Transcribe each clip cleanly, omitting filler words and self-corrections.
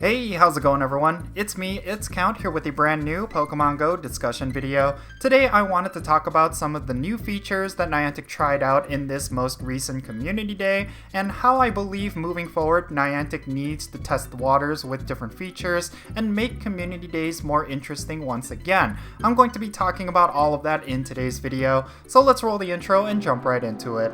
Hey, how's it going everyone? It's me, it's Count, here with a brand new Pokemon GO discussion video. Today I wanted to talk about some of the new features that Niantic tried out in this most recent Community Day, and how I believe moving forward Niantic needs to test the waters with different features and make Community Days more interesting once again. I'm going to be talking about all of that in today's video, so let's roll the intro and jump right into it.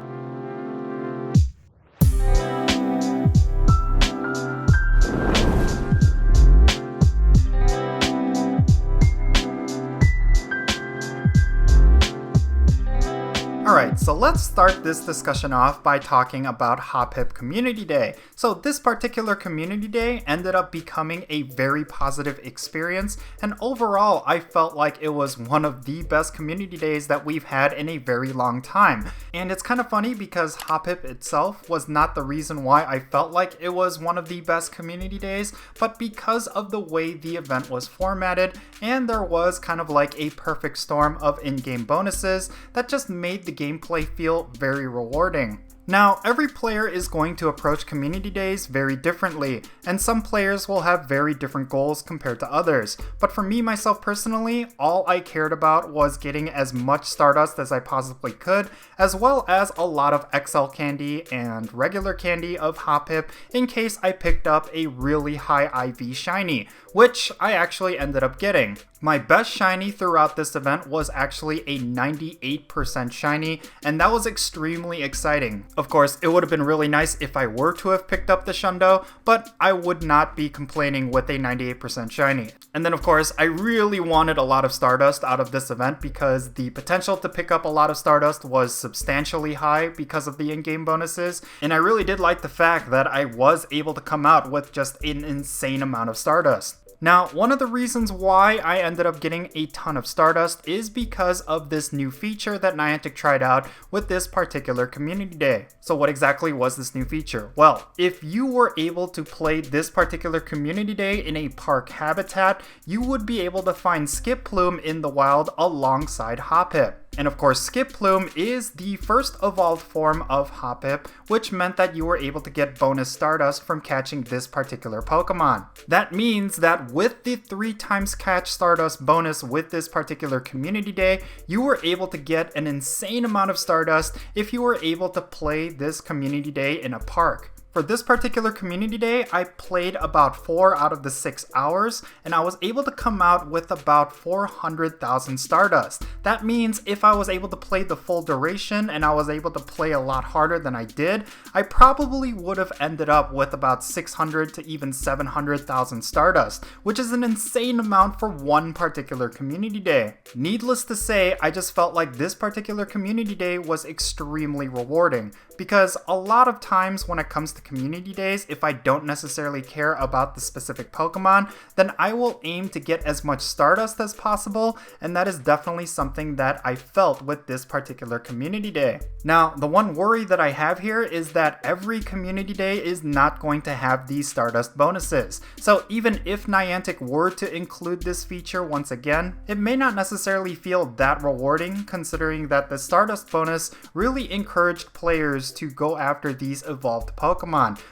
Alright, so let's start this discussion off by talking about Hoppip Community Day. So this particular Community Day ended up becoming a very positive experience, and overall I felt like it was one of the best Community Days that we've had in a very long time. And it's kind of funny because Hoppip itself was not the reason why I felt like it was one of the best Community Days, but because of the way the event was formatted, and there was kind of like a perfect storm of in-game bonuses that just made the gameplay feel very rewarding. Now, every player is going to approach Community Days very differently, and some players will have very different goals compared to others. But for me, myself personally, all I cared about was getting as much Stardust as I possibly could, as well as a lot of XL candy and regular candy of Hoppip in case I picked up a really high IV shiny, which I actually ended up getting. My best shiny throughout this event was actually a 98% shiny, and that was extremely exciting. Of course, it would have been really nice if I were to have picked up the Shundo, but I would not be complaining with a 98% shiny. And then of course, I really wanted a lot of Stardust out of this event because the potential to pick up a lot of Stardust was substantially high because of the in-game bonuses, and I really did like the fact that I was able to come out with just an insane amount of Stardust. Now, one of the reasons why I ended up getting a ton of Stardust is because of this new feature that Niantic tried out with this particular Community Day. So what exactly was this new feature? Well, if you were able to play this particular Community Day in a park habitat, you would be able to find Skiploom in the wild alongside Hoppip. And of course, Skiploom is the first evolved form of Hoppip, which meant that you were able to get bonus Stardust from catching this particular Pokemon. That means that with the 3x catch Stardust bonus with this particular Community Day, you were able to get an insane amount of Stardust if you were able to play this Community Day in a park. For this particular Community Day, I played about 4 out of the 6 hours, and I was able to come out with about 400,000 Stardust. That means if I was able to play the full duration and I was able to play a lot harder than I did, I probably would have ended up with about 600 to even 700,000 Stardust, which is an insane amount for one particular Community Day. Needless to say, I just felt like this particular Community Day was extremely rewarding, because a lot of times when it comes to Community Days, if I don't necessarily care about the specific Pokemon, then I will aim to get as much Stardust as possible, and that is definitely something that I felt with this particular Community Day. Now, the one worry that I have here is that every Community Day is not going to have these Stardust bonuses. So even if Niantic were to include this feature once again, it may not necessarily feel that rewarding, considering that the Stardust bonus really encouraged players to go after these evolved Pokemon.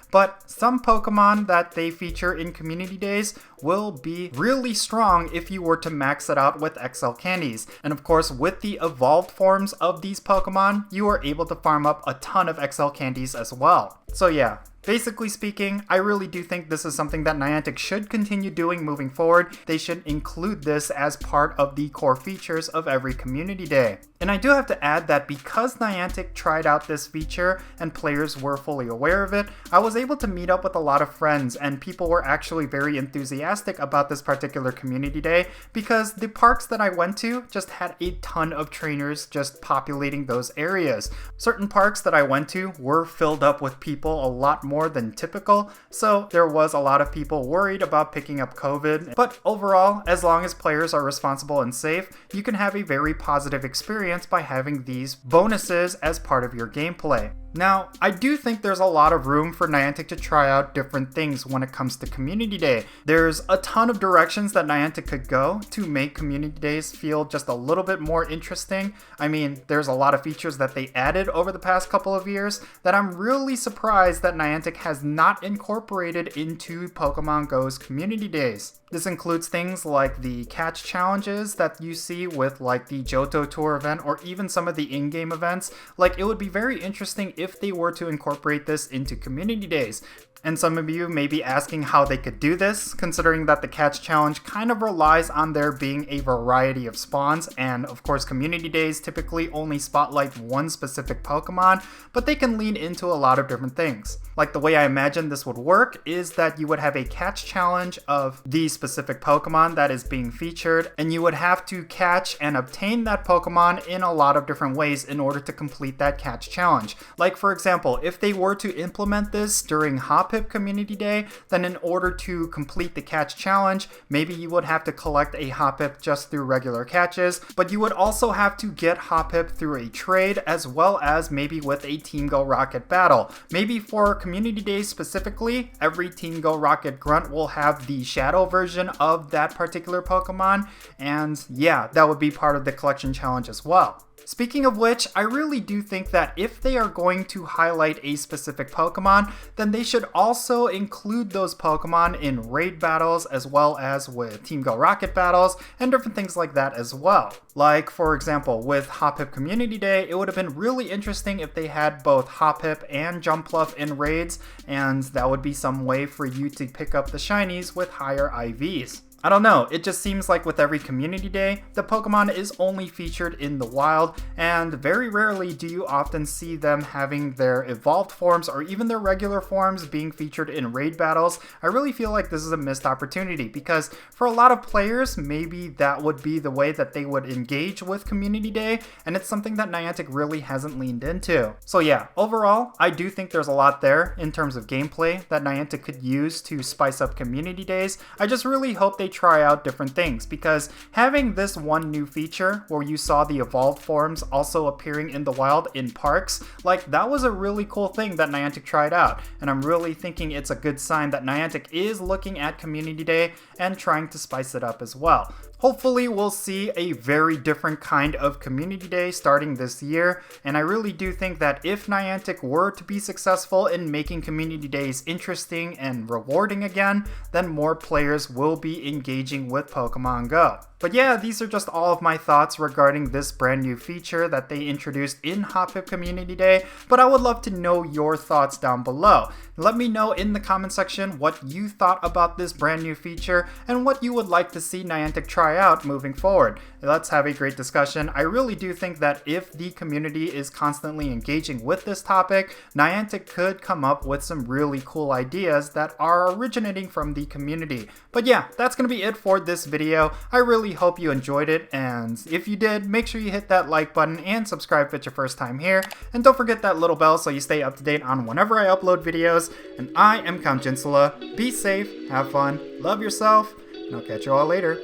But some Pokemon that they feature in Community Days will be really strong if you were to max it out with XL candies. And of course, with the evolved forms of these Pokemon, you are able to farm up a ton of XL candies as well. So yeah, basically speaking, I really do think this is something that Niantic should continue doing moving forward. They should include this as part of the core features of every Community Day. And I do have to add that because Niantic tried out this feature and players were fully aware of it, I was able to meet up with a lot of friends, and people were actually very enthusiastic about this particular Community Day because the parks that I went to just had a ton of trainers just populating those areas. Certain parks that I went to were filled up with people a lot more than typical, so there was a lot of people worried about picking up COVID. But overall, as long as players are responsible and safe, you can have a very positive experience by having these bonuses as part of your gameplay. Now, I do think there's a lot of room for Niantic to try out different things when it comes to Community Day. There's a ton of directions that Niantic could go to make Community Days feel just a little bit more interesting. I mean, there's a lot of features that they added over the past couple of years that I'm really surprised that Niantic has not incorporated into Pokemon GO's Community Days. This includes things like the catch challenges that you see with like the Johto Tour event or even some of the in-game events. Like, it would be very interesting if they were to incorporate this into Community Days. And some of you may be asking how they could do this, considering that the catch challenge kind of relies on there being a variety of spawns, and of course Community Days typically only spotlight one specific Pokemon, but they can lean into a lot of different things. Like, the way I imagine this would work is that you would have a catch challenge of the specific Pokemon that is being featured, and you would have to catch and obtain that Pokemon in a lot of different ways in order to complete that catch challenge. Like, for example, if they were to implement this during Hoppip Community Day, then in order to complete the catch challenge, maybe you would have to collect a Hoppip just through regular catches, but you would also have to get Hoppip through a trade, as well as maybe with a Team Go Rocket battle. Maybe for Community Day specifically, every Team Go Rocket grunt will have the shadow version of that particular Pokemon, and yeah, that would be part of the collection challenge as well. Speaking of which, I really do think that if they are going to highlight a specific Pokemon, then they should also include those Pokemon in raid battles, as well as with Team Go Rocket battles and different things like that as well. Like, for example, with Hoppip Community Day, it would have been really interesting if they had both Hoppip and Jumpluff in raids, and that would be some way for you to pick up the shinies with higher IVs. I don't know, it just seems like with every Community Day, the Pokemon is only featured in the wild, and very rarely do you often see them having their evolved forms or even their regular forms being featured in raid battles. I really feel like this is a missed opportunity, because for a lot of players, maybe that would be the way that they would engage with Community Day, and it's something that Niantic really hasn't leaned into. So yeah, overall, I do think there's a lot there in terms of gameplay that Niantic could use to spice up Community Days. I just really hope they try out different things, because having this one new feature where you saw the evolved forms also appearing in the wild in parks, like, that was a really cool thing that Niantic tried out, and I'm really thinking it's a good sign that Niantic is looking at Community Day and trying to spice it up as well. Hopefully we'll see a very different kind of Community Day starting this year, and I really do think that if Niantic were to be successful in making Community Days interesting and rewarding again, then more players will be engaging with Pokemon Go. But yeah, these are just all of my thoughts regarding this brand new feature that they introduced in Hoppip Community Day, but I would love to know your thoughts down below. Let me know in the comment section what you thought about this brand new feature and what you would like to see Niantic try out moving forward. Let's have a great discussion. I really do think that if the community is constantly engaging with this topic, Niantic could come up with some really cool ideas that are originating from the community. But yeah, that's gonna be it for this video. I really hope you enjoyed it, and if you did, make sure you hit that like button and subscribe if it's your first time here, and don't forget that little bell so you stay up to date on whenever I upload videos. And I am Count Jinsula. Be safe, have fun, love yourself, and I'll catch you all later.